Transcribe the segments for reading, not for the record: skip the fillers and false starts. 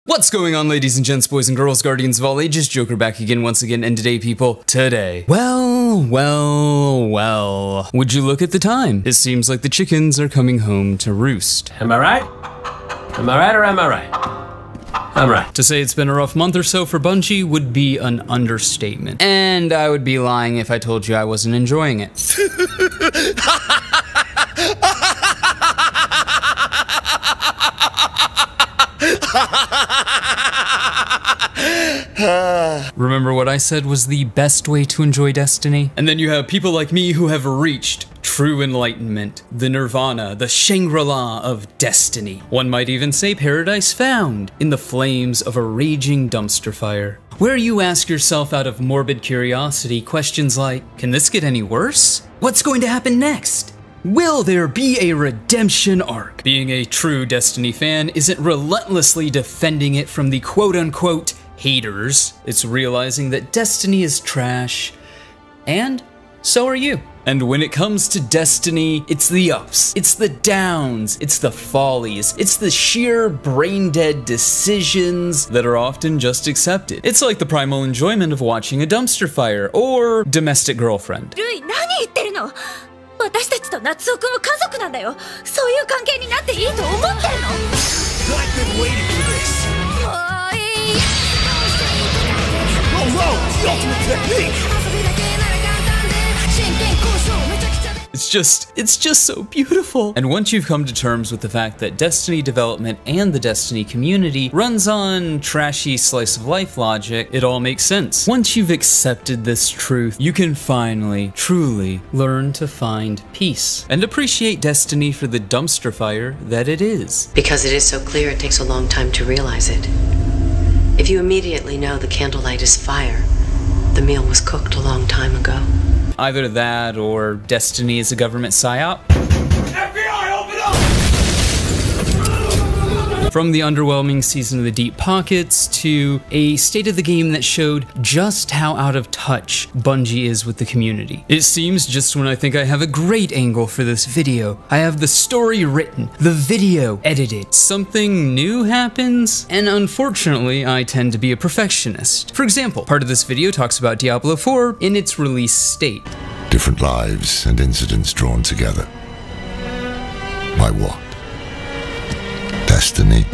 What's going on, ladies and gents, boys and girls, guardians of all ages? Joker back again once again, and today, people, well, would you look at the time? It seems like the chickens are coming home to roost. Am I right? Am I right or am I right? I'm right. To say it's been a rough month or so for Bungie would be an understatement. And I would be lying if I told you I wasn't enjoying it. Remember what I said was the best way to enjoy Destiny? And then you have people like me who have reached true enlightenment, the nirvana, the Shangri-La of Destiny. One might even say paradise found in the flames of a raging dumpster fire, where you ask yourself out of morbid curiosity questions like, can this get any worse? What's going to happen next? Will there be a redemption arc? Being a true Destiny fan isn't relentlessly defending it from the quote-unquote haters. It's realizing that Destiny is trash, and so are you. And when it comes to Destiny, it's the ups, it's the downs, it's the follies, it's the sheer brain-dead decisions that are often just accepted. It's like the primal enjoyment of watching a dumpster fire or domestic girlfriend. 私たちと夏男も家族なんだよ。そういう関係になっていいと思ってるの？ I've been waiting for this. おい。 Roll, roll, the ultimate technique. It's just so beautiful. And once you've come to terms with the fact that Destiny development and the Destiny community runs on trashy slice of life logic, it all makes sense. Once you've accepted this truth, you can finally, truly learn to find peace and appreciate Destiny for the dumpster fire that it is. Because it is so clear, it takes a long time to realize it. If you immediately know the candlelight is fire, the meal was cooked a long time ago. Either that or Destiny is a government psyop. FBI, open up! From the underwhelming Season of the Deep Pockets to a state of the game that showed just how out of touch Bungie is with the community. It seems just when I think I have a great angle for this video, I have the story written, the video edited, something new happens, and unfortunately I tend to be a perfectionist. For example, part of this video talks about Diablo 4 in its release state. Different lives and incidents drawn together. By what? Destiny.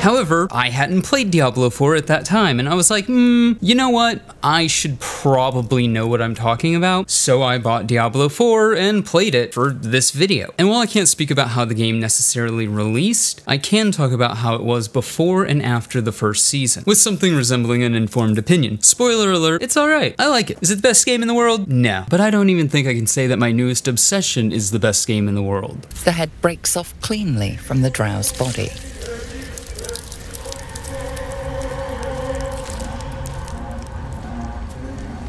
However, I hadn't played Diablo 4 at that time, and I was like, you know what? I should probably know what I'm talking about. So I bought Diablo 4 and played it for this video. And while I can't speak about how the game necessarily released, I can talk about how it was before and after the first season, with something resembling an informed opinion. Spoiler alert, it's alright. I like it. Is it the best game in the world? No. But I don't even think I can say that my newest obsession is the best game in the world. The head breaks off cleanly from the drow's body.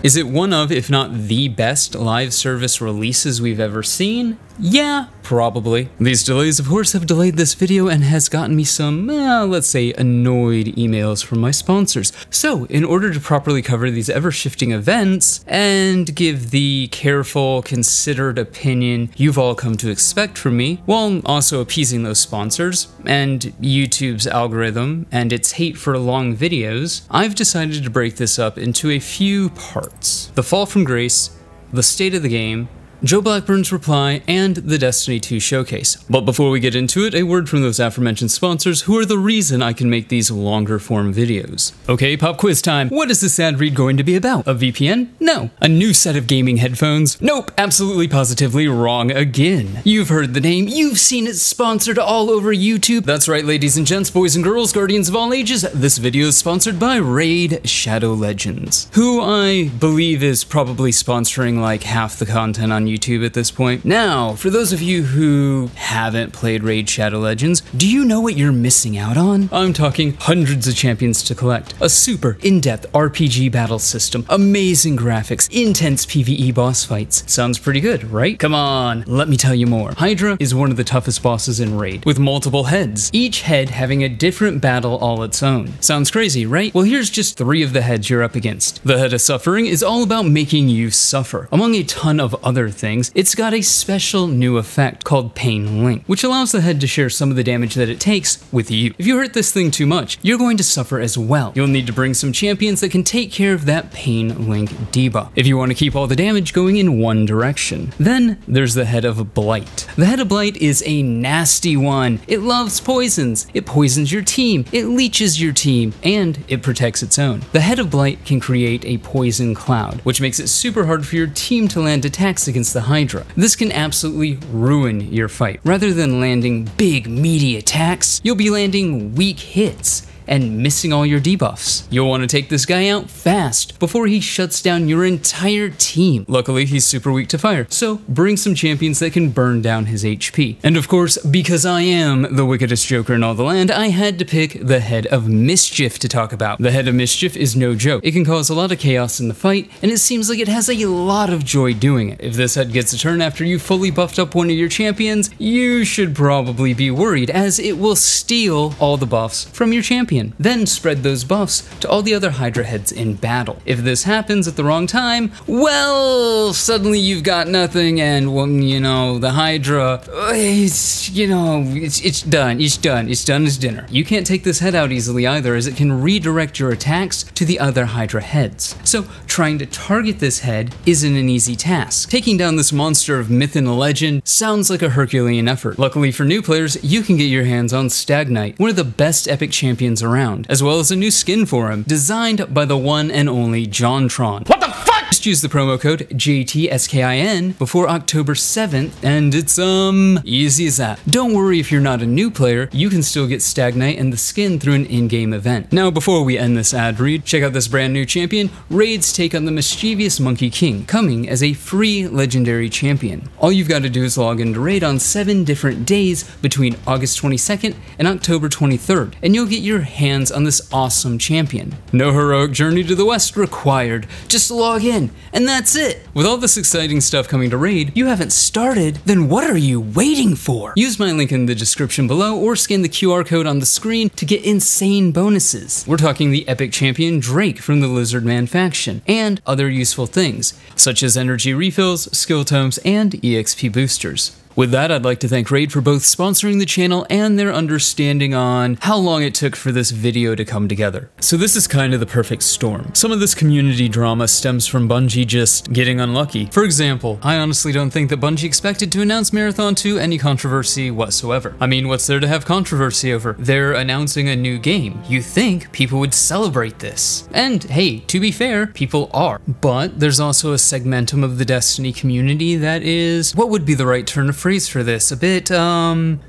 Is it one of, if not the best, live service releases we've ever seen? Yeah, probably. These delays, of course, have delayed this video and has gotten me some, let's say, annoyed emails from my sponsors. So, in order to properly cover these ever-shifting events and give the careful, considered opinion you've all come to expect from me, while also appeasing those sponsors and YouTube's algorithm and its hate for long videos, I've decided to break this up into a few parts. The Fall from Grace, the state of the game, Joe Blackburn's reply, and the Destiny 2 showcase. But before we get into it, a word from those aforementioned sponsors who are the reason I can make these longer form videos. Okay, pop quiz time. What is this ad read going to be about? A VPN? No. A new set of gaming headphones? Nope, absolutely positively wrong again. You've heard the name, you've seen it sponsored all over YouTube. That's right, ladies and gents, boys and girls, guardians of all ages, this video is sponsored by Raid Shadow Legends, who I believe is probably sponsoring like half the content on YouTube at this point. Now, for those of you who haven't played Raid Shadow Legends, do you know what you're missing out on? I'm talking hundreds of champions to collect, a super in-depth RPG battle system, amazing graphics, intense PvE boss fights. Sounds pretty good, right? Come on, let me tell you more. Hydra is one of the toughest bosses in Raid, with multiple heads, each head having a different battle all its own. Sounds crazy, right? Well, here's just 3 of the heads you're up against. The Head of Suffering is all about making you suffer, among a ton of other things, it's got a special new effect called Pain Link, which allows the head to share some of the damage that it takes with you. If you hurt this thing too much, you're going to suffer as well. You'll need to bring some champions that can take care of that Pain Link debuff if you want to keep all the damage going in one direction. Then there's the Head of Blight. The Head of Blight is a nasty one. It loves poisons. It poisons your team. It leeches your team, and it protects its own. The Head of Blight can create a poison cloud, which makes it super hard for your team to land attacks against the Hydra. This can absolutely ruin your fight. Rather than landing big meaty attacks, you'll be landing weak hits and missing all your debuffs. You'll want to take this guy out fast before he shuts down your entire team. Luckily, he's super weak to fire, so bring some champions that can burn down his HP. And of course, because I am the wickedest Joker in all the land, I had to pick the Head of Mischief to talk about. The Head of Mischief is no joke. It can cause a lot of chaos in the fight, and it seems like it has a lot of joy doing it. If this head gets a turn after you've fully buffed up one of your champions, you should probably be worried, as it will steal all the buffs from your champion. Then spread those buffs to all the other Hydra heads in battle. If this happens at the wrong time, well, suddenly you've got nothing, and well, you know, the Hydra, it's done. It's done as dinner. You can't take this head out easily either, as it can redirect your attacks to the other Hydra heads. So trying to target this head isn't an easy task. Taking down this monster of myth and legend sounds like a Herculean effort. Luckily for new players, you can get your hands on Stag Knight, one of the best epic champions around, as well as a new skin for him, designed by the one and only JonTron. What the fuck? Just use the promo code JTSKIN before October 7th, and it's easy as that. Don't worry if you're not a new player, you can still get Stag Knight and the skin through an in-game event. Now, before we end this ad read, check out this brand new champion, Raid's take on the mischievous Monkey King, coming as a free legendary champion. All you've got to do is log into Raid on 7 different days between August 22nd and October 23rd, and you'll get your hands on this awesome champion. No heroic journey to the west required. Just log in, and that's it. With all this exciting stuff coming to Raid, you haven't started, then what are you waiting for? Use my link in the description below or scan the QR code on the screen to get insane bonuses. We're talking the epic champion Drake from the Lizardman faction, and other useful things, such as energy refills, skill tomes, and EXP boosters. With that, I'd like to thank Raid for both sponsoring the channel and their understanding on how long it took for this video to come together. So this is kind of the perfect storm. Some of this community drama stems from Bungie just getting unlucky. For example, I honestly don't think that Bungie expected to announce Marathon 2 any controversy whatsoever. I mean, what's there to have controversy over? They're announcing a new game. You think people would celebrate this. And hey, to be fair, people are. But there's also a segmentum of the Destiny community that is, what would be the right turn of phrase for this, a bit,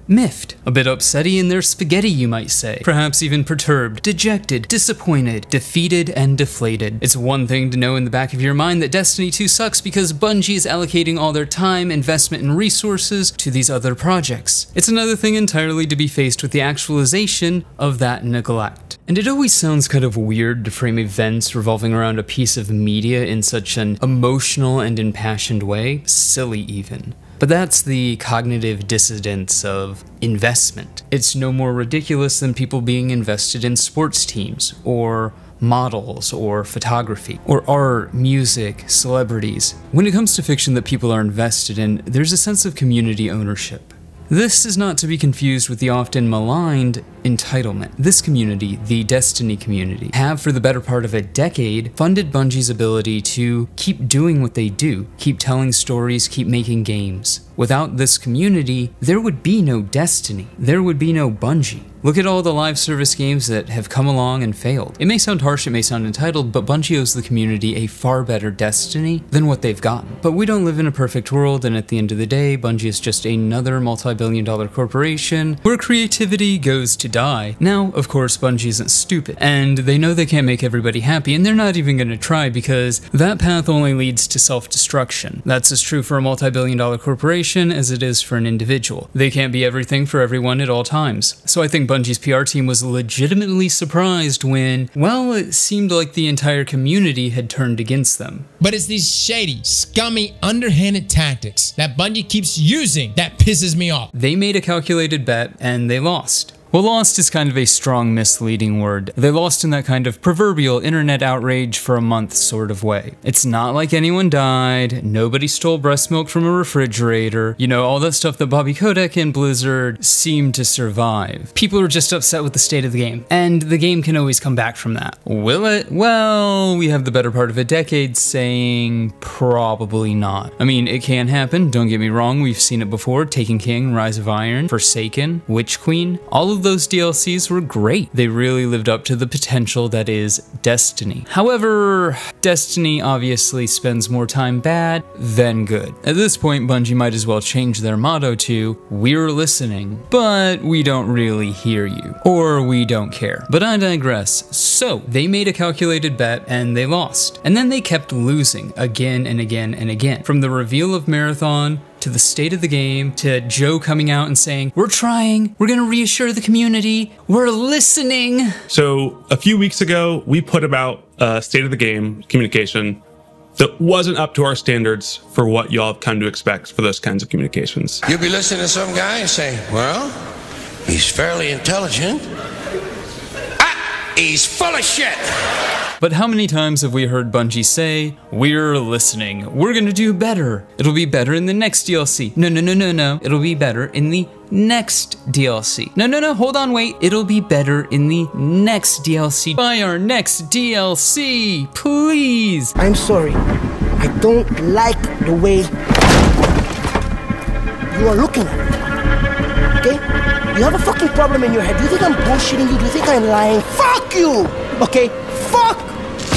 miffed. A bit upsetty in their spaghetti, you might say. Perhaps even perturbed, dejected, disappointed, defeated, and deflated. It's one thing to know in the back of your mind that Destiny 2 sucks because Bungie is allocating all their time, investment, and resources to these other projects. It's another thing entirely to be faced with the actualization of that neglect. And it always sounds kind of weird to frame events revolving around a piece of media in such an emotional and impassioned way, silly even. But that's the cognitive dissonance of investment. It's no more ridiculous than people being invested in sports teams, or models, or photography, or art, music, celebrities. When it comes to fiction that people are invested in, there's a sense of community ownership. This is not to be confused with the often maligned entitlement. This community, the Destiny community, have for the better part of a decade funded Bungie's ability to keep doing what they do, keep telling stories, keep making games. Without this community, there would be no Destiny. There would be no Bungie. Look at all the live service games that have come along and failed. It may sound harsh, it may sound entitled, but Bungie owes the community a far better Destiny than what they've gotten. But we don't live in a perfect world, and at the end of the day, Bungie is just another multi-billion-dollar corporation where creativity goes to die. Now, of course, Bungie isn't stupid, and they know they can't make everybody happy, and they're not even going to try because that path only leads to self-destruction. That's as true for a multi-billion-dollar corporation as it is for an individual. They can't be everything for everyone at all times. So I think Bungie's PR team was legitimately surprised when, well, it seemed like the entire community had turned against them. But it's these shady, scummy, underhanded tactics that Bungie keeps using that pisses me off. They made a calculated bet and they lost. Well, lost is kind of a strong misleading word. They lost in that kind of proverbial internet outrage for a month sort of way. It's not like anyone died, nobody stole breast milk from a refrigerator, you know, all that stuff that Bobby Kotick and Blizzard seemed to survive. People are just upset with the state of the game, and the game can always come back from that. Will it? Well, we have the better part of a decade saying probably not. I mean, it can happen, don't get me wrong, we've seen it before. Taken King, Rise of Iron, Forsaken, Witch Queen, all of those DLCs were great. They really lived up to the potential that is Destiny. However, Destiny obviously spends more time bad than good. At this point, Bungie might as well change their motto to, we're listening, but we don't really hear you. Or we don't care. But I digress. So, they made a calculated bet and they lost. And then they kept losing again and again and again. From the reveal of Marathon, to the state of the game, to Joe coming out and saying, we're trying, we're gonna reassure the community, we're listening. So a few weeks ago, we put about state of the game communication that wasn't up to our standards for what y'all have come to expect for those kinds of communications. You'll be listening to some guy and say, well, he's fairly intelligent. He's full of shit. But how many times have we heard Bungie say, we're listening, we're gonna do better, it'll be better in the next DLC. No, it'll be better in the next DLC. No, hold on, wait, it'll be better in the next DLC. Buy our next DLC, please. I'm sorry, I don't like the way you are looking at me, okay? You have a fucking problem in your head. Do you think I'm bullshitting you? Do you think I'm lying? Fuck you! Okay? Fuck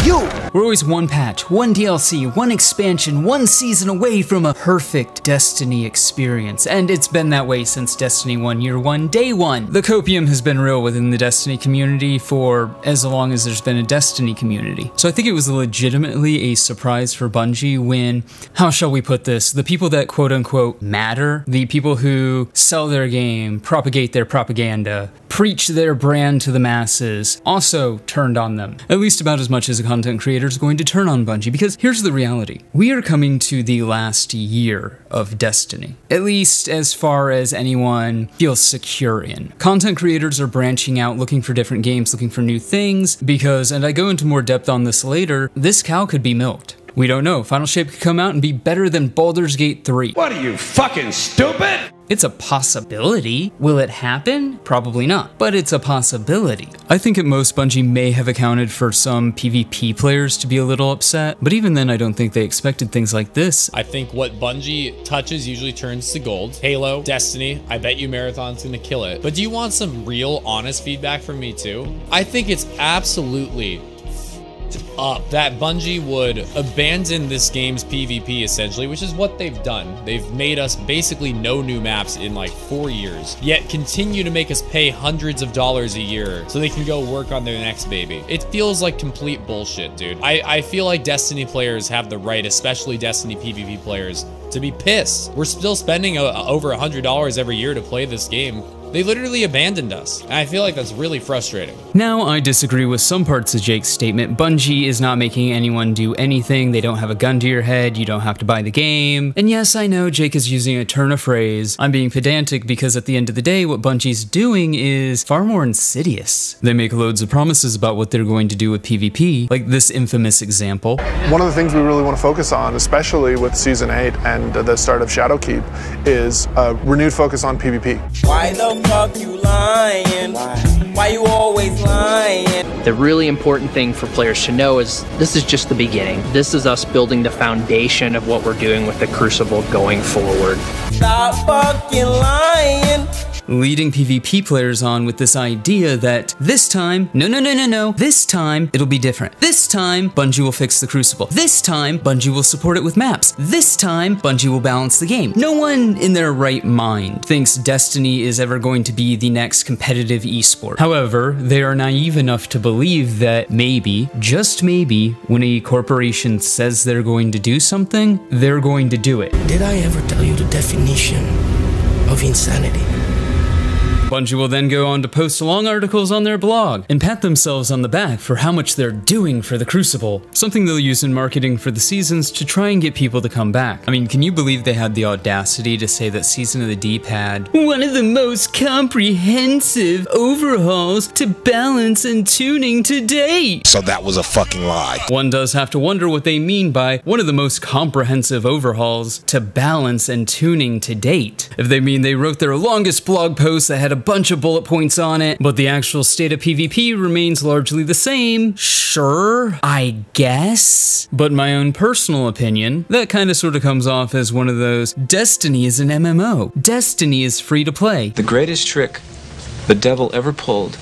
you! We're always one patch, one DLC, one expansion, one season away from a perfect Destiny experience. And it's been that way since Destiny 1 Year 1, Day 1. The copium has been real within the Destiny community for as long as there's been a Destiny community. So I think it was legitimately a surprise for Bungie when, how shall we put this, the people that quote unquote matter, the people who sell their game, propagate their propaganda, preach their brand to the masses, also turned on them. At least about as much as a content creator is going to turn on Bungie, because here's the reality. We are coming to the last year of Destiny, at least as far as anyone feels secure in. Content creators are branching out, looking for different games, looking for new things, because, and I go into more depth on this later, this cow could be milked. We don't know. Final Shape could come out and be better than Baldur's Gate 3. What are you, fucking stupid? It's a possibility. Will it happen? Probably not, but it's a possibility. I think at most Bungie may have accounted for some PvP players to be a little upset, but even then I don't think they expected things like this. I think what Bungie touches usually turns to gold. Halo, Destiny, I bet you Marathon's gonna kill it. But do you want some real honest feedback from me too? I think it's absolutely up that Bungie would abandon this game's PvP essentially, which is what they've done. They've made us basically no new maps in like 4 years, yet continue to make us pay hundreds of dollars a year so they can go work on their next baby. It feels like complete bullshit, dude. I feel like Destiny players have the right, especially Destiny PvP players, to be pissed. We're still spending over $100 every year to play this game. They literally abandoned us, and I feel like that's really frustrating. Now, I disagree with some parts of Jake's statement. Bungie is not making anyone do anything. They don't have a gun to your head. You don't have to buy the game. And yes, I know Jake is using a turn of phrase. I'm being pedantic because at the end of the day, what Bungie's doing is far more insidious. They make loads of promises about what they're going to do with PvP, like this infamous example. One of the things we really want to focus on, especially with Season 8 and the start of Shadowkeep, is a renewed focus on PvP. Why the fuck you lying? Why you always lying? The really important thing for players to know is this is just the beginning. This is us building the foundation of what we're doing with the Crucible going forward. Stop fucking lying. Leading PvP players on with this idea that this time, no, this time it'll be different. This time, Bungie will fix the Crucible. This time, Bungie will support it with maps. This time, Bungie will balance the game. No one in their right mind thinks Destiny is ever going to be the next competitive esport. However, they are naive enough to believe that maybe, just maybe, when a corporation says they're going to do something, they're going to do it. Did I ever tell you the definition of insanity? Bungie will then go on to post long articles on their blog and pat themselves on the back for how much they're doing for the Crucible, something they'll use in marketing for the seasons to try and get people to come back. I mean, can you believe they had the audacity to say that Season of the Deep had one of the most comprehensive overhauls to balance and tuning to date? So that was a fucking lie. One does have to wonder what they mean by one of the most comprehensive overhauls to balance and tuning to date. If they mean they wrote their longest blog post that had a bunch of bullet points on it, but the actual state of PvP remains largely the same, sure, I guess. But my own personal opinion, that kind of sort of comes off as one of those, Destiny is an MMO. Destiny is free to play. The greatest trick the devil ever pulled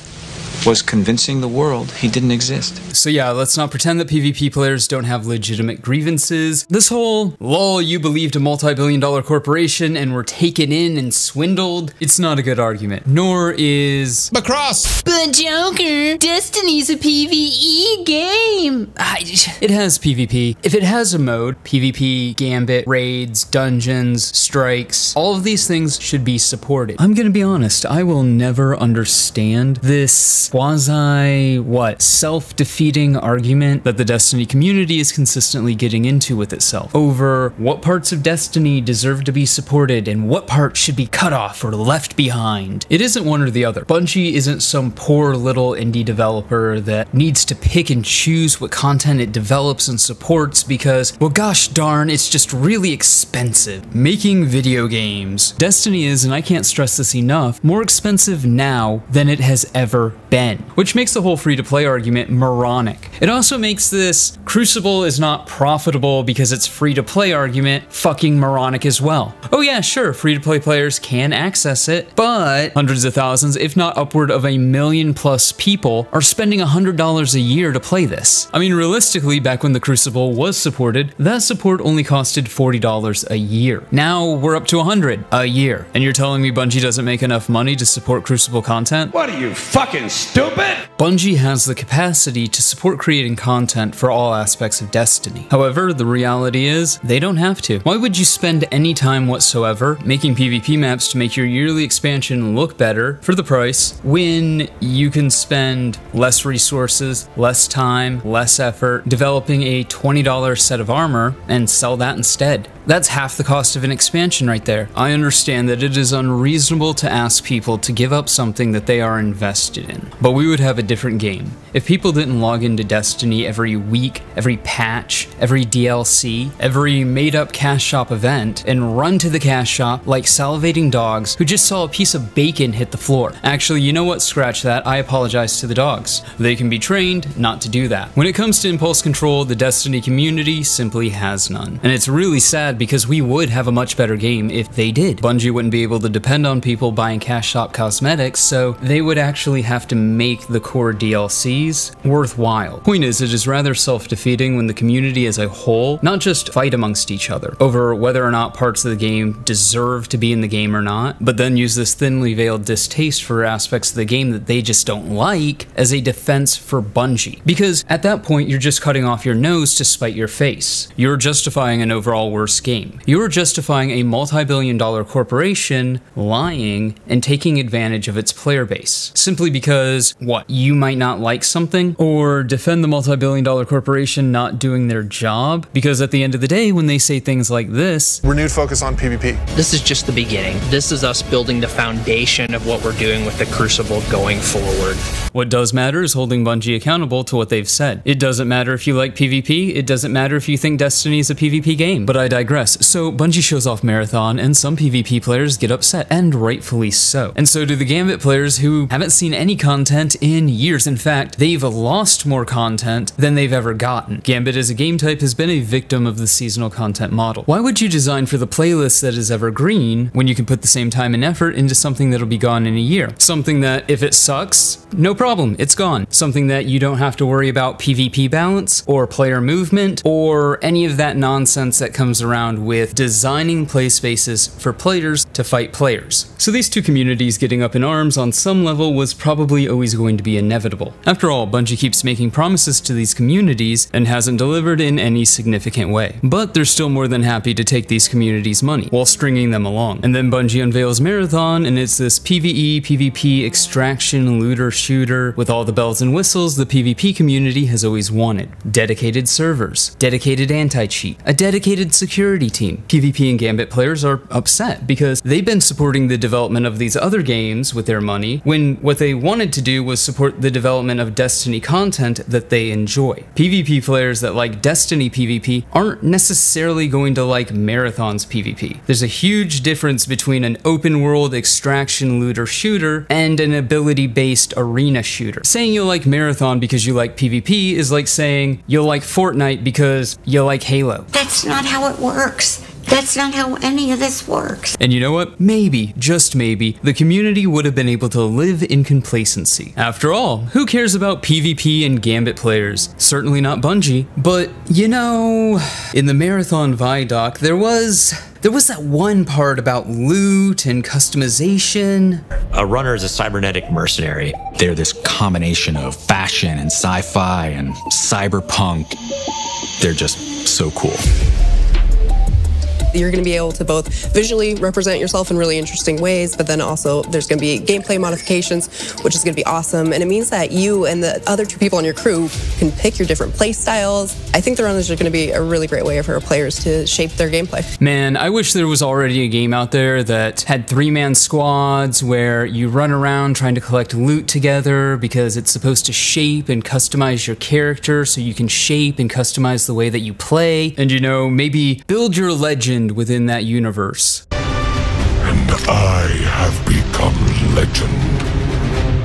was convincing the world he didn't exist. So yeah, let's not pretend that PvP players don't have legitimate grievances. This whole, lol, you believed a multi-billion-dollar corporation and were taken in and swindled, it's not a good argument. Nor is... Macross! But Joker, Destiny's a PvE game. It has PvP. If it has a mode, PvP, Gambit, raids, dungeons, strikes, all of these things should be supported. I'm gonna be honest, I will never understand this self-defeating argument that the Destiny community is consistently getting into with itself over what parts of Destiny deserve to be supported and what parts should be cut off or left behind. It isn't one or the other. Bungie isn't some poor little indie developer that needs to pick and choose what content it develops and supports because, well, gosh darn, it's just really expensive. Making video games. Destiny is, and I can't stress this enough, more expensive now than it has ever been. Which makes the whole free-to-play argument moronic. It also makes this Crucible is not profitable because it's free-to-play argument fucking moronic as well. Oh yeah, sure, free-to-play players can access it, but hundreds of thousands, if not upward of 1 million plus people are spending $100 a year to play this. I mean, realistically, back when the Crucible was supported, that support only costed $40 a year. Now we're up to $100 a year. And you're telling me Bungie doesn't make enough money to support Crucible content? What are you, fucking stupid? Bungie has the capacity to support creating content for all aspects of Destiny. However, the reality is, they don't have to. Why would you spend any time whatsoever making PvP maps to make your yearly expansion look better for the price when you can spend less resources, less time, less effort developing a $20 set of armor and sell that instead? That's half the cost of an expansion right there. I understand that it is unreasonable to ask people to give up something that they are invested in, but we would have a different game if people didn't log into Destiny every week, every patch, every DLC, every made-up cash shop event, and run to the cash shop like salivating dogs who just saw a piece of bacon hit the floor. Actually, you know what? Scratch that. I apologize to the dogs. They can be trained not to do that. When it comes to impulse control, the Destiny community simply has none. And it's really sad because we would have a much better game if they did. Bungie wouldn't be able to depend on people buying cash shop cosmetics, so they would actually have to make the core DLCs worthwhile. Point is, it is rather self-defeating when the community as a whole not just fight amongst each other over whether or not parts of the game deserve to be in the game or not, but then use this thinly veiled distaste for aspects of the game that they just don't like as a defense for Bungie. Because at that point, you're just cutting off your nose to spite your face. You're justifying an overall worse game. You're justifying a multi-billion-dollar corporation lying and taking advantage of its player base. Simply because, what, you might not like something? Or defend the multi-billion-dollar corporation not doing their job? Because at the end of the day, when they say things like this... Renewed focus on PvP. This is just the beginning. This is us building the foundation of what we're doing with the Crucible going forward. What does matter is holding Bungie accountable to what they've said. It doesn't matter if you like PvP, it doesn't matter if you think Destiny is a PvP game. But I digress. So Bungie shows off Marathon, and some PvP players get upset, and rightfully so. And so do the Gambit players who haven't seen any content in years. In fact, they've lost more content than they've ever gotten. Gambit as a game type has been a victim of the seasonal content model. Why would you design for the playlist that is evergreen when you can put the same time and effort into something that'll be gone in a year? Something that, if it sucks, no problem, it's gone. Something that you don't have to worry about PvP balance, or player movement, or any of that nonsense that comes around around with designing play spaces for players to fight players. So these two communities getting up in arms on some level was probably always going to be inevitable. After all, Bungie keeps making promises to these communities and hasn't delivered in any significant way. But they're still more than happy to take these communities' money while stringing them along. And then Bungie unveils Marathon, and it's this PvE, PvP, extraction, looter, shooter with all the bells and whistles the PvP community has always wanted. Dedicated servers, dedicated anti-cheat, a dedicated security team. PvP and Gambit players are upset because they've been supporting the development of these other games with their money when what they wanted to do was support the development of Destiny content that they enjoy. PvP players that like Destiny PvP aren't necessarily going to like Marathon's PvP. There's a huge difference between an open world extraction looter shooter and an ability-based arena shooter. Saying you'll like Marathon because you like PvP is like saying you'll like Fortnite because you like Halo. That's not how it works. That's not how any of this works. And you know what? Maybe, just maybe, the community would have been able to live in complacency. After all, who cares about PvP and Gambit players? Certainly not Bungie. But, you know, in the Marathon Vidoc, there was that one part about loot and customization. A runner is a cybernetic mercenary. They're this combination of fashion and sci-fi and cyberpunk. They're just so cool. You're going to be able to both visually represent yourself in really interesting ways, but then also there's going to be gameplay modifications, which is going to be awesome. And it means that you and the other two people on your crew can pick your different play styles. I think the runners are going to be a really great way for players to shape their gameplay. Man, I wish there was already a game out there that had 3-man squads where you run around trying to collect loot together because it's supposed to shape and customize your character so you can shape and customize the way that you play. And, you know, maybe build your legend within that universe. And I have become legend.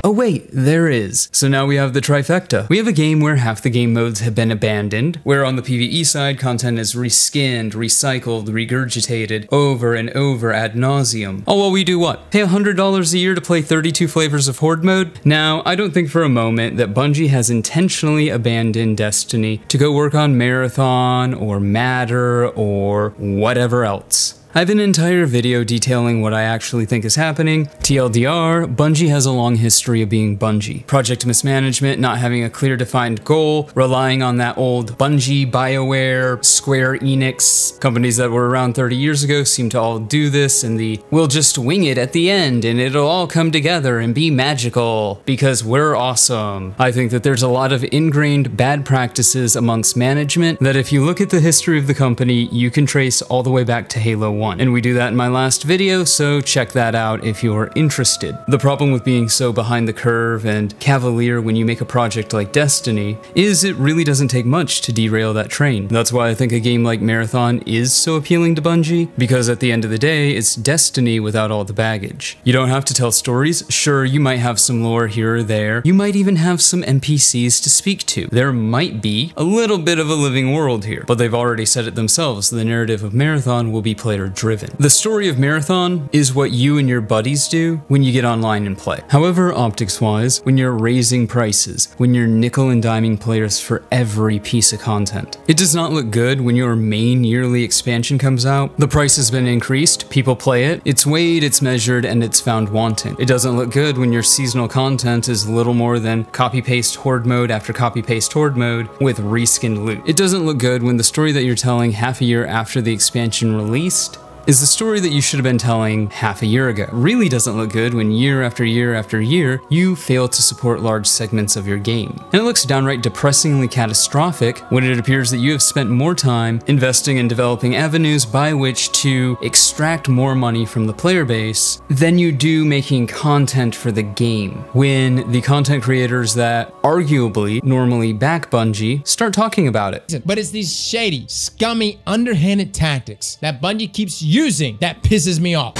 Oh wait, there is. So now we have the trifecta. We have a game where half the game modes have been abandoned, where on the PvE side, content is reskinned, recycled, regurgitated over and over ad nauseum. All while we do what? Pay $100 a year to play 32 flavors of Horde mode? Now, I don't think for a moment that Bungie has intentionally abandoned Destiny to go work on Marathon or Matter or whatever else. I have an entire video detailing what I actually think is happening. TLDR, Bungie has a long history of being Bungie. Project mismanagement, not having a clear defined goal, relying on that old Bungie, BioWare, Square Enix, companies that were around 30 years ago seem to all do this, and we'll just wing it at the end and it'll all come together and be magical because we're awesome. I think that there's a lot of ingrained bad practices amongst management that if you look at the history of the company, you can trace all the way back to Halo 1. And we do that in my last video, so check that out if you're interested. The problem with being so behind the curve and cavalier when you make a project like Destiny is it really doesn't take much to derail that train. That's why I think a game like Marathon is so appealing to Bungie, because at the end of the day, it's Destiny without all the baggage. You don't have to tell stories. Sure, you might have some lore here or there. You might even have some NPCs to speak to. There might be a little bit of a living world here, but they've already said it themselves. The narrative of Marathon will be player driven. The story of Marathon is what you and your buddies do when you get online and play. However, optics-wise, when you're raising prices, when you're nickel and diming players for every piece of content. It does not look good when your main yearly expansion comes out. The price has been increased, people play it, it's weighed, it's measured, and it's found wanting. It doesn't look good when your seasonal content is little more than copy-paste Horde mode after copy-paste Horde mode with reskinned loot. It doesn't look good when the story that you're telling half a year after the expansion released is the story that you should have been telling half a year ago. It really doesn't look good when year after year after year, you fail to support large segments of your game. And it looks downright depressingly catastrophic when it appears that you have spent more time investing in developing avenues by which to extract more money from the player base than you do making content for the game. When the content creators that arguably normally back Bungie start talking about it. But it's these shady, scummy, underhanded tactics that Bungie keeps using that pisses me off.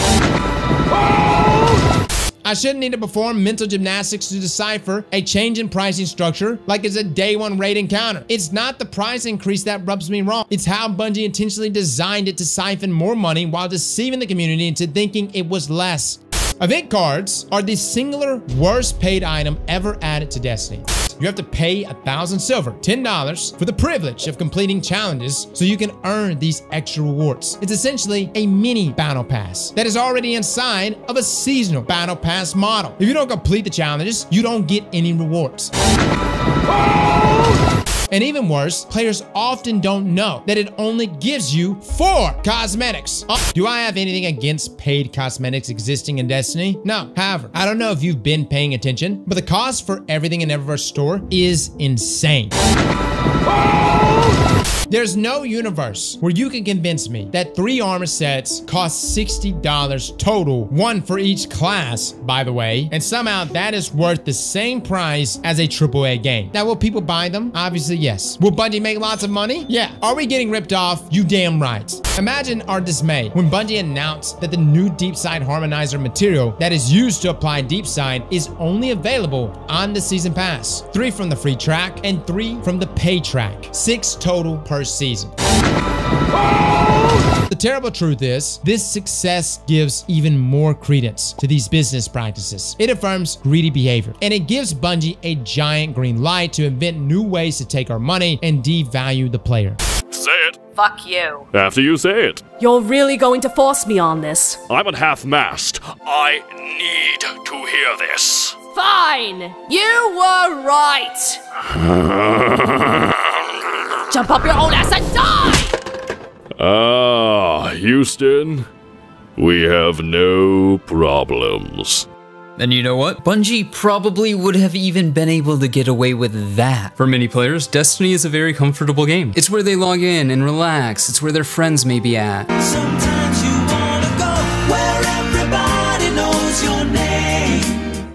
I shouldn't need to perform mental gymnastics to decipher a change in pricing structure like it's a day one raid encounter. It's not the price increase that rubs me wrong. It's how Bungie intentionally designed it to siphon more money while deceiving the community into thinking it was less. Event cards are the singular worst paid item ever added to Destiny. you have to pay 1,000 silver, $10, for the privilege of completing challenges so you can earn these extra rewards. It's essentially a mini battle pass that is already inside of a seasonal battle pass model. If you don't complete the challenges, you don't get any rewards. And even worse, players often don't know that it only gives you 4 cosmetics. Do I have anything against paid cosmetics existing in Destiny? No. However, I don't know if you've been paying attention, but the cost for everything in Eververse store is insane. There's no universe where you can convince me that 3 armor sets cost $60 total, 1 for each class, by the way, and somehow that is worth the same price as a AAA game. Now, will people buy them? Obviously, yes. Will Bungie make lots of money? Yeah. Are we getting ripped off? You damn right. Imagine our dismay when Bungie announced that the new Deepside Harmonizer material that is used to apply Deepside is only available on the Season Pass. 3 from the free track and 3 from the pay track. 6 total per season. The terrible truth is, this success gives even more credence to these business practices. It affirms greedy behavior, and it gives Bungie a giant green light to invent new ways to take our money and devalue the player. Say it. Fuck you. After you say it. You're really going to force me on this? I'm at half-mast. I need to hear this. Fine. You were right. Jump up your own ass and die! Houston, we have no problems. And you know what? Bungie probably would have even been able to get away with that. For many players, Destiny is a very comfortable game. It's where they log in and relax. It's where their friends may be at. Sometimes you wanna go where everybody knows your name.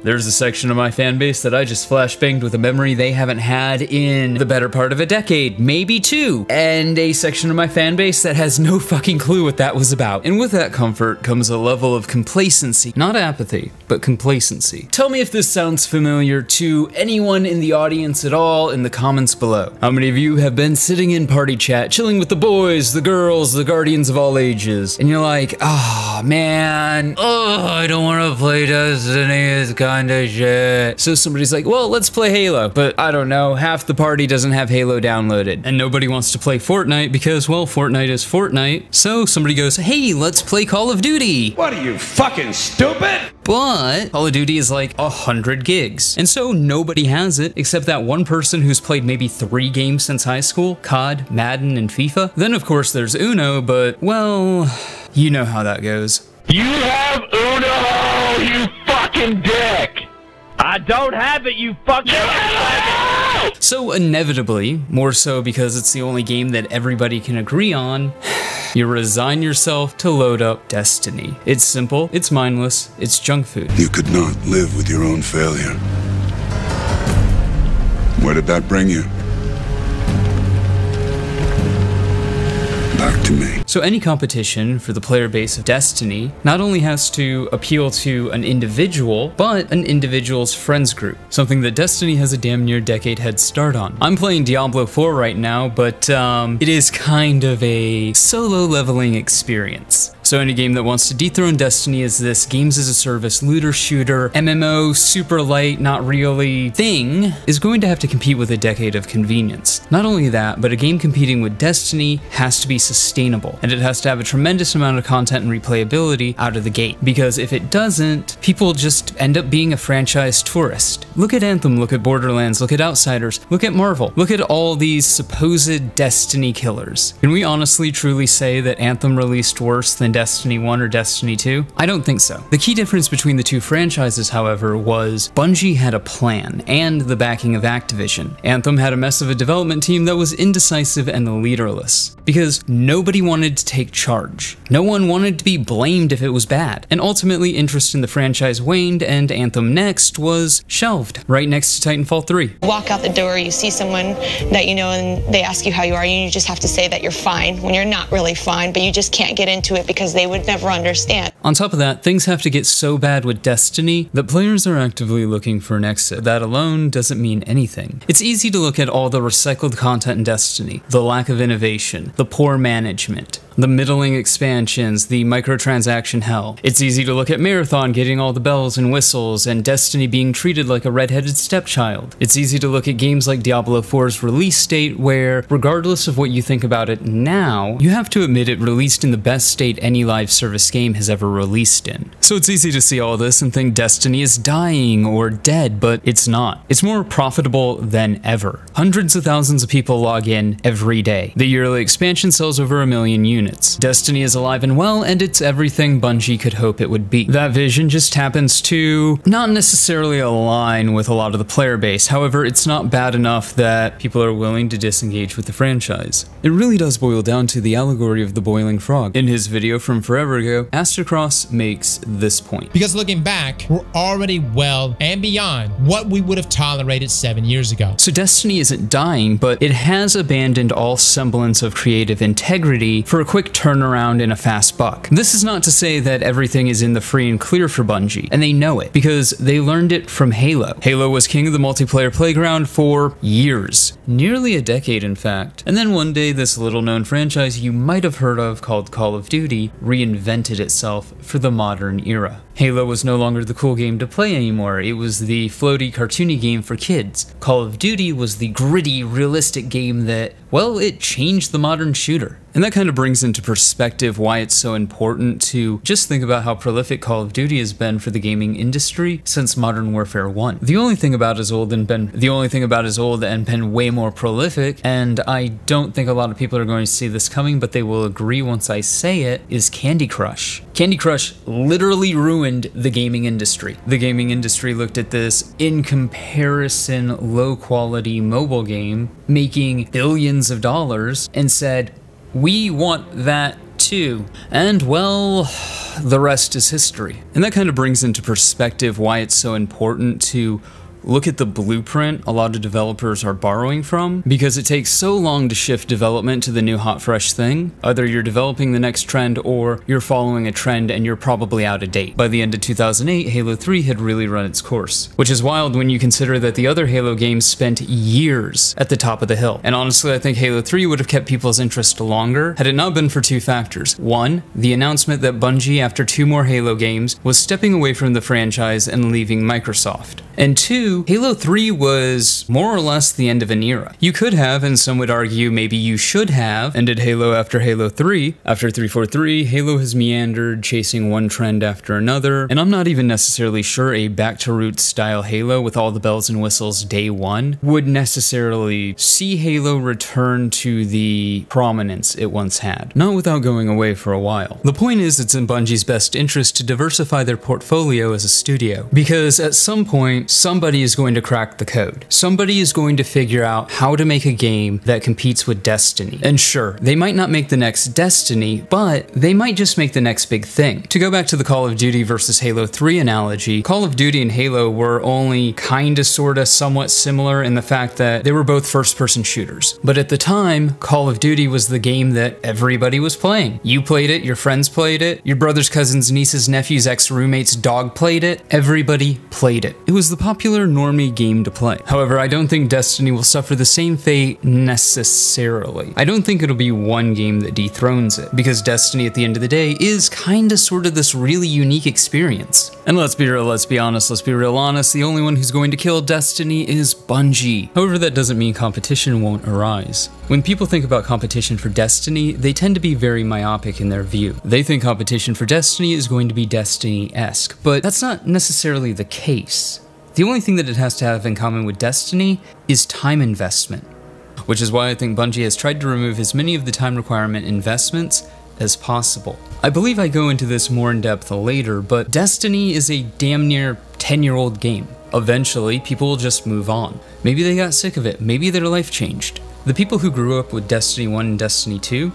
There's a section of my fan base that I just flashbanged with a memory they haven't had in the better part of a decade, maybe 2. And a section of my fan base that has no fucking clue what that was about. And with that comfort comes a level of complacency. Not apathy, but complacency. Tell me if this sounds familiar to anyone in the audience at all in the comments below. How many of you have been sitting in party chat, chilling with the boys, the girls, the guardians of all ages, and you're like, oh man, I don't want to play Destiny, it's kind of shit. So somebody's like, well, let's play Halo. But I don't know, half the party doesn't have Halo downloaded. And nobody wants to play Fortnite because, well, Fortnite is Fortnite. So somebody goes, hey, let's play Call of Duty. What are you, fucking stupid? But Call of Duty is like 100 gigs. And so nobody has it except that one person who's played maybe 3 games since high school, COD, Madden, and FIFA. Then of course there's Uno, but well, you know how that goes. You have Uno, you fucking dick! I don't have it, you fucking So inevitably, more so because it's the only game that everybody can agree on, you resign yourself to load up Destiny. It's simple, it's mindless, it's junk food. You could not live with your own failure. Where did that bring you? Back to me. So any competition for the player base of Destiny not only has to appeal to an individual, but an individual's friends group, something that Destiny has a damn near decade head start on. I'm playing Diablo 4 right now, but it is kind of a solo leveling experience. So any game that wants to dethrone Destiny as this games as a service, looter shooter, MMO, super light, not really thing, is going to have to compete with a decade of convenience. Not only that, but a game competing with Destiny has to be sustainable, and it has to have a tremendous amount of content and replayability out of the gate, because if it doesn't, people just end up being a franchise tourist. Look at Anthem, look at Borderlands, look at Outsiders, look at Marvel, look at all these supposed Destiny killers. Can we honestly truly say that Anthem released worse than Destiny 1 or Destiny 2? I don't think so. The key difference between the two franchises, however, was Bungie had a plan and the backing of Activision. Anthem had a mess of a development team that was indecisive and leaderless, because nobody wanted to take charge. No one wanted to be blamed if it was bad, and ultimately interest in the franchise waned and Anthem Next was shelved, right next to Titanfall 3. Walk out the door, you see someone that you know and they ask you how you are, and you just have to say that you're fine when you're not really fine, but you just can't get into it because because they would never understand. On top of that, things have to get so bad with Destiny that players are actively looking for an exit. That alone doesn't mean anything. It's easy to look at all the recycled content in Destiny, the lack of innovation, the poor management, the middling expansions, the microtransaction hell. It's easy to look at Marathon getting all the bells and whistles and Destiny being treated like a redheaded stepchild. It's easy to look at games like Diablo 4's release date where, regardless of what you think about it now, you have to admit it released in the best state any live service game has ever released in. So it's easy to see all this and think Destiny is dying or dead, but it's not. It's more profitable than ever. Hundreds of thousands of people log in every day. The yearly expansion sells over 1 million units. Destiny is alive and well, and it's everything Bungie could hope it would be. That vision just happens to not necessarily align with a lot of the player base. However, it's not bad enough that people are willing to disengage with the franchise. It really does boil down to the allegory of the boiling frog. In his video from forever ago, Astercross makes this point. Because looking back, we're already well and beyond what we would have tolerated 7 years ago. So Destiny isn't dying, but it has abandoned all semblance of creative integrity for a quick turnaround and a fast buck. This is not to say that everything is in the free and clear for Bungie, and they know it, because they learned it from Halo. Halo was king of the multiplayer playground for years. Nearly a decade, in fact. And then one day, this little-known franchise you might have heard of called Call of Duty reinvented itself for the modern era. Halo was no longer the cool game to play anymore. It was the floaty, cartoony game for kids. Call of Duty was the gritty, realistic game that, well, it changed the modern shooter. And that kind of brings into perspective why it's so important to just think about how prolific Call of Duty has been for the gaming industry since Modern Warfare 1. The only thing about it is old and been way more prolific, and I don't think a lot of people are going to see this coming, but they will agree once I say it, is Candy Crush. Candy Crush literally ruined the gaming industry. The gaming industry looked at this in comparison low-quality mobile game making billions of dollars and said, we want that too. And well, the rest is history. And that kind of brings into perspective why it's so important to look at the blueprint a lot of developers are borrowing from, because it takes so long to shift development to the new hot fresh thing. Either you're developing the next trend or you're following a trend and you're probably out of date. By the end of 2008, Halo 3 had really run its course, which is wild when you consider that the other Halo games spent years at the top of the hill. And honestly, I think Halo 3 would have kept people's interest longer had it not been for two factors. One, the announcement that Bungie, after 2 more Halo games, was stepping away from the franchise and leaving Microsoft. And 2, Halo 3 was more or less the end of an era. You could have, and some would argue maybe you should have, ended Halo after Halo 3. After 343, Halo has meandered, chasing one trend after another, and I'm not even necessarily sure a back-to-roots style Halo with all the bells and whistles day one would necessarily see Halo return to the prominence it once had. Not without going away for a while. The point is, it's in Bungie's best interest to diversify their portfolio as a studio, because at some point, somebody is going to crack the code. Somebody is going to figure out how to make a game that competes with Destiny. And sure, they might not make the next Destiny, but they might just make the next big thing. To go back to the Call of Duty versus Halo 3 analogy, Call of Duty and Halo were only kinda sorta somewhat similar in the fact that they were both first-person shooters. But at the time, Call of Duty was the game that everybody was playing. You played it, your friends played it, your brother's cousins, nieces, nephews, ex-roommates, dog played it. Everybody played it. It was the popular normie game to play. However, I don't think Destiny will suffer the same fate necessarily. I don't think it'll be one game that dethrones it, because Destiny at the end of the day is kinda sorta this really unique experience. And let's be real, let's be honest, let's be real honest, the only one who's going to kill Destiny is Bungie. However, that doesn't mean competition won't arise. When people think about competition for Destiny, they tend to be very myopic in their view. They think competition for Destiny is going to be Destiny-esque, but that's not necessarily the case. The only thing that it has to have in common with Destiny is time investment, which is why I think Bungie has tried to remove as many of the time requirement investments as possible. I believe I go into this more in depth later, but Destiny is a damn near 10-year-old game. Eventually, people will just move on. Maybe they got sick of it, maybe their life changed. The people who grew up with Destiny 1 and Destiny 2,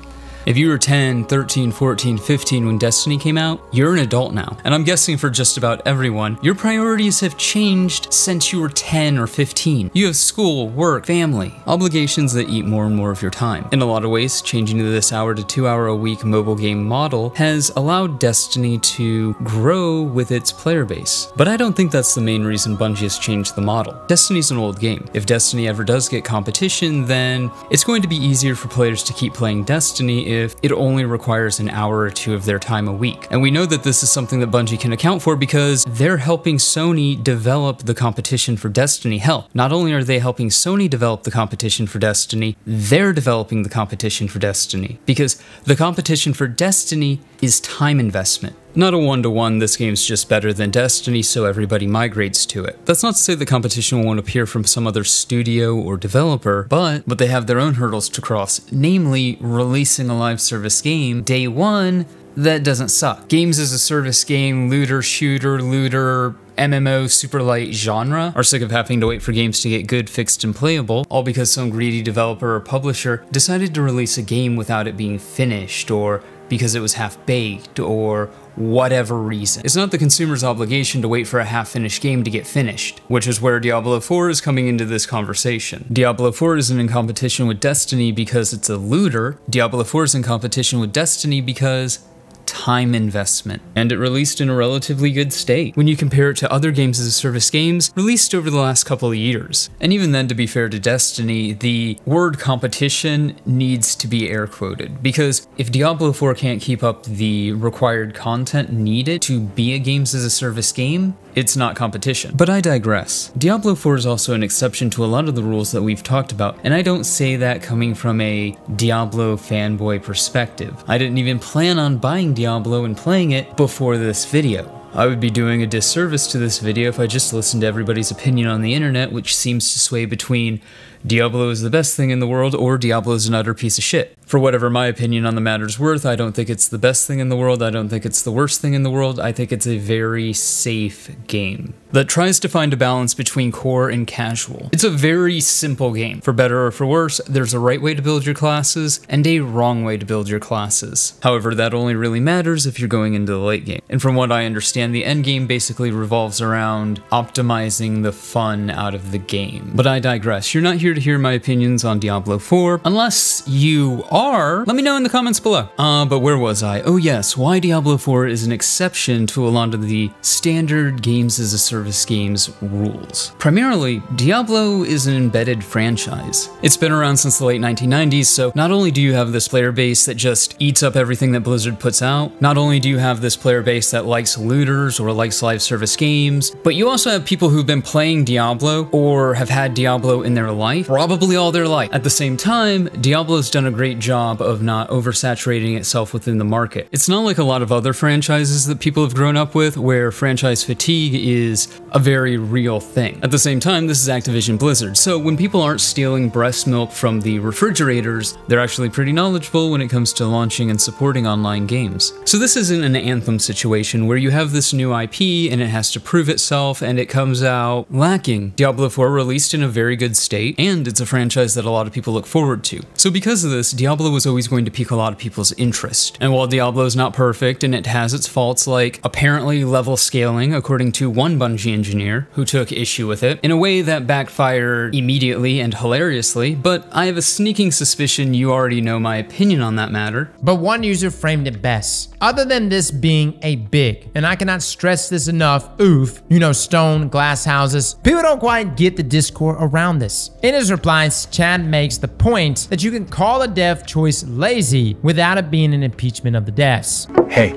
If you were 10, 13, 14, 15 when Destiny came out, you're an adult now. And I'm guessing for just about everyone, your priorities have changed since you were 10 or 15. You have school, work, family, obligations that eat more and more of your time. In a lot of ways, changing to this hour to 2 hour a week mobile game model has allowed Destiny to grow with its player base. But I don't think that's the main reason Bungie has changed the model. Destiny's an old game. If Destiny ever does get competition, then it's going to be easier for players to keep playing Destiny if it only requires an hour or two of their time a week. And we know that this is something that Bungie can account for because they're helping Sony develop the competition for Destiny. Hell, not only are they helping Sony develop the competition for Destiny, they're developing the competition for Destiny. Because the competition for Destiny is time investment. Not a one-to-one, this game's just better than Destiny, so everybody migrates to it. That's not to say the competition won't appear from some other studio or developer, but they have their own hurdles to cross, namely releasing a live service game day one that doesn't suck. Games as a service game, looter, shooter, looter, MMO, super light genre are sick of having to wait for games to get good, fixed, and playable, all because some greedy developer or publisher decided to release a game without it being finished, or because it was half-baked, or whatever reason. It's not the consumer's obligation to wait for a half-finished game to get finished, which is where Diablo 4 is coming into this conversation. Diablo 4 isn't in competition with Destiny because it's a looter. Diablo 4 is in competition with Destiny because time investment, and it released in a relatively good state when you compare it to other games as a service games released over the last couple of years. And even then, to be fair to Destiny, the word competition needs to be air quoted, because if Diablo 4 can't keep up the required content needed to be a games as a service game, it's not competition. But I digress. Diablo 4 is also an exception to a lot of the rules that we've talked about, and I don't say that coming from a Diablo fanboy perspective. I didn't even plan on buying Diablo and playing it before this video. I would be doing a disservice to this video if I just listened to everybody's opinion on the internet, which seems to sway between Diablo is the best thing in the world or Diablo is an utter piece of shit. For whatever my opinion on the matter's worth, I don't think it's the best thing in the world, I don't think it's the worst thing in the world, I think it's a very safe game that tries to find a balance between core and casual. It's a very simple game. For better or for worse, there's a right way to build your classes and a wrong way to build your classes. However, that only really matters if you're going into the late game. And from what I understand, the end game basically revolves around optimizing the fun out of the game. But I digress. You're not here to hear my opinions on Diablo 4. Unless you are, let me know in the comments below. But where was I? Oh yes, why Diablo 4 is an exception to a lot of the standard games as a service games rules. Primarily, Diablo is an embedded franchise. It's been around since the late 1990s, so not only do you have this player base that just eats up everything that Blizzard puts out, not only do you have this player base that likes looters or likes live service games, but you also have people who've been playing Diablo or have had Diablo in their life, probably all their life. At the same time, Diablo's done a great job of not oversaturating itself within the market. It's not like a lot of other franchises that people have grown up with, where franchise fatigue is a very real thing. At the same time, this is Activision Blizzard, so when people aren't stealing breast milk from the refrigerators, they're actually pretty knowledgeable when it comes to launching and supporting online games. So this isn't an Anthem situation where you have this new IP and it has to prove itself and it comes out lacking. Diablo 4 released in a very good state, and it's a franchise that a lot of people look forward to. So because of this, Diablo was always going to pique a lot of people's interest. And while Diablo is not perfect and it has its faults, like apparently level scaling, according to one Bungie engineer who took issue with it in a way that backfired immediately and hilariously, but I have a sneaking suspicion you already know my opinion on that matter. But one user framed it best. Other than this being a big, and I cannot stress this enough, oof, you know, stone, glass houses, people don't quite get the discourse around this. In his replies, Chad makes the point that you can call a dev choice lazy without it being an impeachment of the devs. Hey,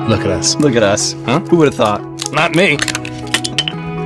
look at us. Look at us, huh? Who would have thought? Not me.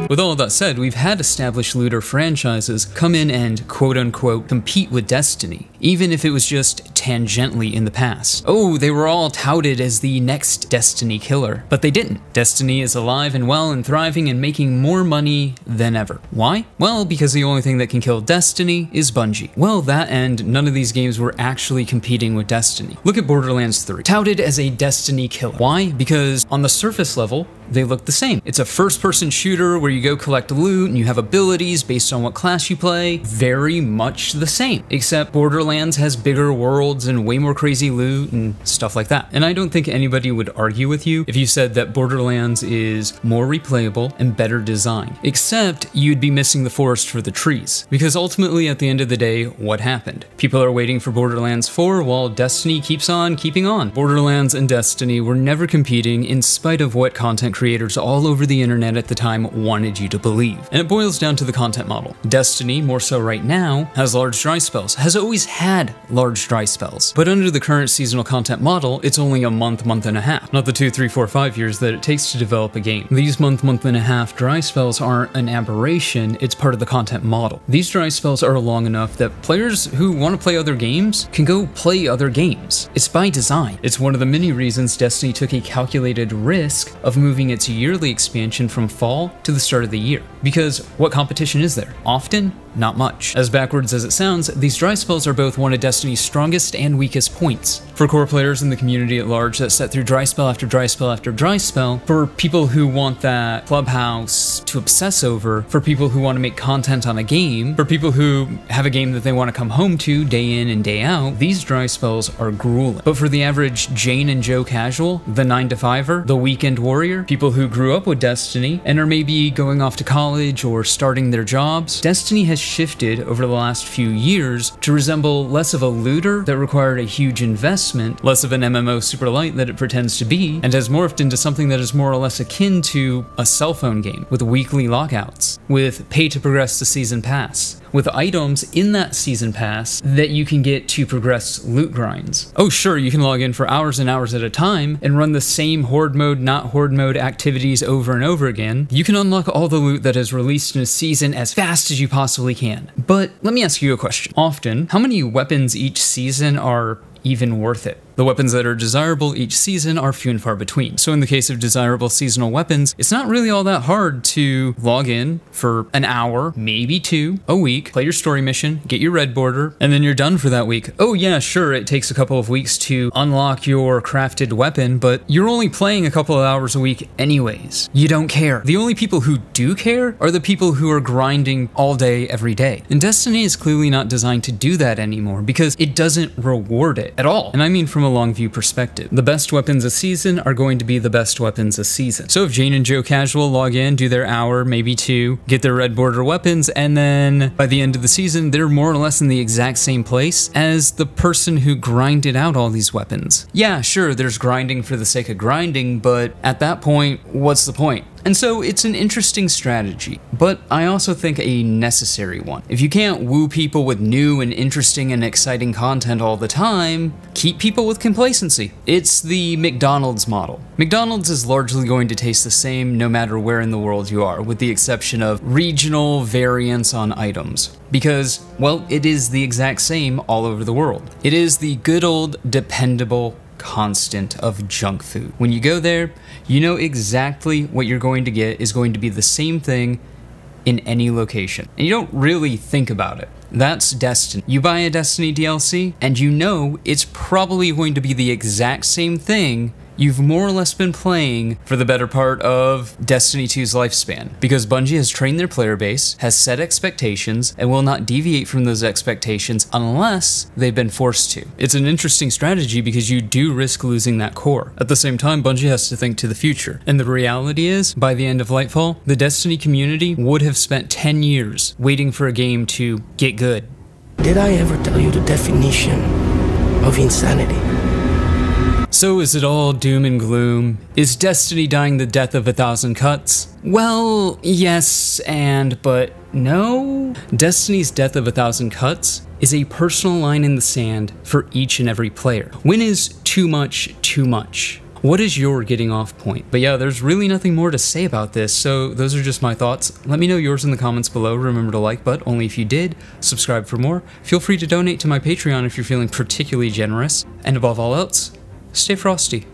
With all of that said, we've had established looter franchises come in and quote-unquote compete with Destiny, even if it was just tangentially in the past. Oh, they were all touted as the next Destiny killer, but they didn't. Destiny is alive and well and thriving and making more money than ever. Why? Well, because the only thing that can kill Destiny is Bungie. Well, that and none of these games were actually competing with Destiny. Look at Borderlands 3, touted as a Destiny killer. Why? Because on the surface level, they look the same. It's a first-person shooter where you go collect loot and you have abilities based on what class you play. Very much the same, except Borderlands has bigger world worlds and way more crazy loot and stuff like that. And I don't think anybody would argue with you if you said that Borderlands is more replayable and better designed, except you'd be missing the forest for the trees. Because ultimately, at the end of the day, what happened? People are waiting for Borderlands 4 while Destiny keeps on keeping on. Borderlands and Destiny were never competing in spite of what content creators all over the internet at the time wanted you to believe. And it boils down to the content model. Destiny, more so right now, has large dry spells, has always had large dry spells. But under the current seasonal content model, it's only a month and a half, not the 2, 3, 4, 5 years that it takes to develop a game. These month and a half dry spells aren't an aberration, it's part of the content model. These dry spells are long enough that players who want to play other games can go play other games. It's by design. It's one of the many reasons Destiny took a calculated risk of moving its yearly expansion from fall to the start of the year. Because what competition is there? Often, not much. As backwards as it sounds, these dry spells are both one of Destiny's strongest and weakest points. For core players in the community at large that set through dry spell after dry spell after dry spell, for people who want that clubhouse to obsess over, for people who want to make content on a game, for people who have a game that they want to come home to day in and day out, these dry spells are grueling. But for the average Jane and Joe casual, the 9-to-5er, the weekend warrior, people who grew up with Destiny and are maybe going off to college or starting their jobs, Destiny has shifted over the last few years to resemble less of a looter that required a huge investment, less of an MMO super light that it pretends to be, and has morphed into something that is more or less akin to a cell phone game, with weekly lockouts, with pay to progress the season pass, with items in that season pass that you can get to progress loot grinds. Oh sure, you can log in for hours and hours at a time and run the same horde mode, not horde mode activities over and over again. You can unlock all the loot that is released in a season as fast as you possibly can. But let me ask you a question. Often, how many weapons each season are even worth it? The weapons that are desirable each season are few and far between. So in the case of desirable seasonal weapons, it's not really all that hard to log in for an hour, maybe 2, a week, play your story mission, get your red border, and then you're done for that week. Oh yeah, sure, it takes a couple of weeks to unlock your crafted weapon, but you're only playing a couple of hours a week anyways. You don't care. The only people who do care are the people who are grinding all day, every day. And Destiny is clearly not designed to do that anymore because it doesn't reward it at all. And I mean from a long view perspective. The best weapons a season are going to be the best weapons a season. So if Jane and Joe casual log in, do their hour, maybe 2, get their red border weapons, and then by the end of the season, they're more or less in the exact same place as the person who grinded out all these weapons. Yeah, sure, there's grinding for the sake of grinding, but at that point, what's the point? And so it's an interesting strategy, but I also think a necessary one. If you can't woo people with new and interesting and exciting content all the time, keep people with complacency. It's the McDonald's model. McDonald's is largely going to taste the same no matter where in the world you are, with the exception of regional variants on items. Because, well, it is the exact same all over the world. It is the good old dependable constant of junk food. When you go there, you know exactly what you're going to get is going to be the same thing in any location. And you don't really think about it. That's Destiny. You buy a Destiny DLC, and you know it's probably going to be the exact same thing you've more or less been playing for the better part of Destiny 2's lifespan, because Bungie has trained their player base, has set expectations, and will not deviate from those expectations unless they've been forced to. It's an interesting strategy because you do risk losing that core. At the same time, Bungie has to think to the future. And the reality is, by the end of Lightfall, the Destiny community would have spent 10 years waiting for a game to get good. Did I ever tell you the definition of insanity? So is it all doom and gloom? Is Destiny dying the death of 1,000 cuts? Well, yes but no. Destiny's death of 1,000 cuts is a personal line in the sand for each and every player. When is too much too much? What is your getting off point? But yeah, there's really nothing more to say about this, so those are just my thoughts. Let me know yours in the comments below. Remember to like, but only if you did. Subscribe for more. Feel free to donate to my Patreon if you're feeling particularly generous. And above all else, stay frosty.